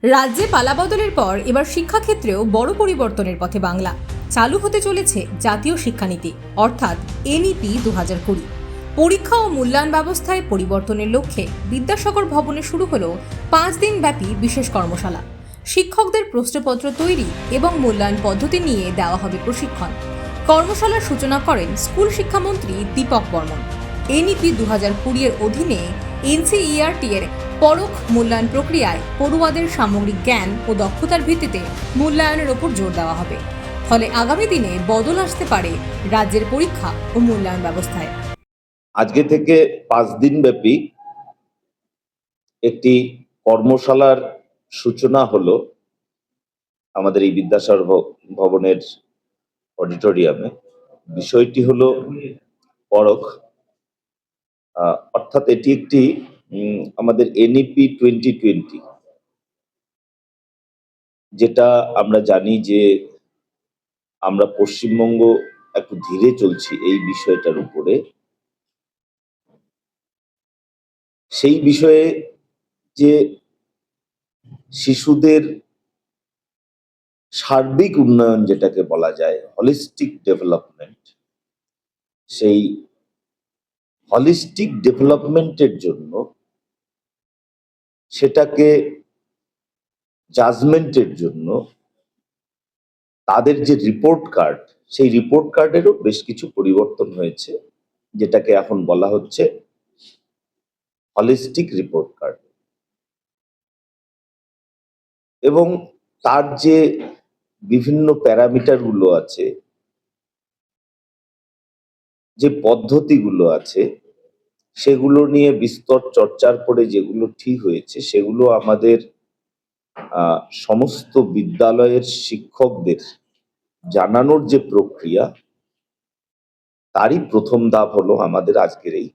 রাজ্যে পালাবদলের পর এবার শিক্ষাক্ষেত্রেও বড় পরিবর্তনের পথে বাংলা। চালু হতে চলেছে জাতীয় শিক্ষানীতি অর্থাৎ এনইপি 2020। পরীক্ষা ও মূল্যায়ন ব্যবস্থায় পরিবর্তনের লক্ষ্যে বিদ্যাসাগর ভবনে শুরু হলো 5 দিন ব্যাপী বিশেষ কর্মশালা। শিক্ষকদের প্রশ্নপত্র তৈরি এবং মূল্যায়ন পদ্ধতি নিয়ে দেওয়া হবে প্রশিক্ষণ। কর্মশালার সূচনা করেন স্কুল শিক্ষামন্ত্রী দীপক বর্মন। এনইপি 2020 এর অধীনে এনসিইআরটি এর পরোক্ষ মূল্যায়ন প্রক্রিয়ায় পড়ুয়াদের সামগ্রিক জ্ঞান ও দক্ষতার ভিত্তিতে মূল্যায়নের ওপর জোর দেওয়া হবে। ফলে আগামী দিনে বদল আসতে পারে রাজ্যের পরীক্ষা ও মূল্যায়ন ব্যবস্থায়। আজকে থেকে 5 দিন ব্যাপী একটি কর্মশালার সূচনা হলো আমাদের এই বিদ্যাসাগর ভবনের অডিটোরিয়ামে। বিষয়টি হলো পরখ, অর্থাৎ এটি একটি আমাদের এনইপি 2020, যেটা আমরা জানি যে আমরা পশ্চিমবঙ্গ একটু ধীরে চলছি এই বিষয়টার উপরে। সেই বিষয়ে যে শিশুদের সার্বিক উন্নয়ন যেটাকে বলা যায় হলিস্টিক ডেভেলপমেন্ট, সেই হলিস্টিক ডেভেলপমেন্টের জন্য সেটাকে জাজমেন্টের জন্য তাদের যে রিপোর্ট কার্ড, সেই রিপোর্ট কার্ডেরও বেশ কিছু পরিবর্তন হয়েছে, যেটাকে এখন বলা হচ্ছে হলিস্টিক রিপোর্ট কার্ড। এবং তার যে বিভিন্ন প্যারামিটার গুলো আছে, যে পদ্ধতিগুলো আছে, সেগুলো নিয়ে বিস্তর চর্চার পরে যেগুলো ঠিক হয়েছে সেগুলো আমাদের সমস্ত বিদ্যালয়ের শিক্ষকদের জানানোর যে প্রক্রিয়া, তারই প্রথম ধাপ হলো আমাদের আজকের এই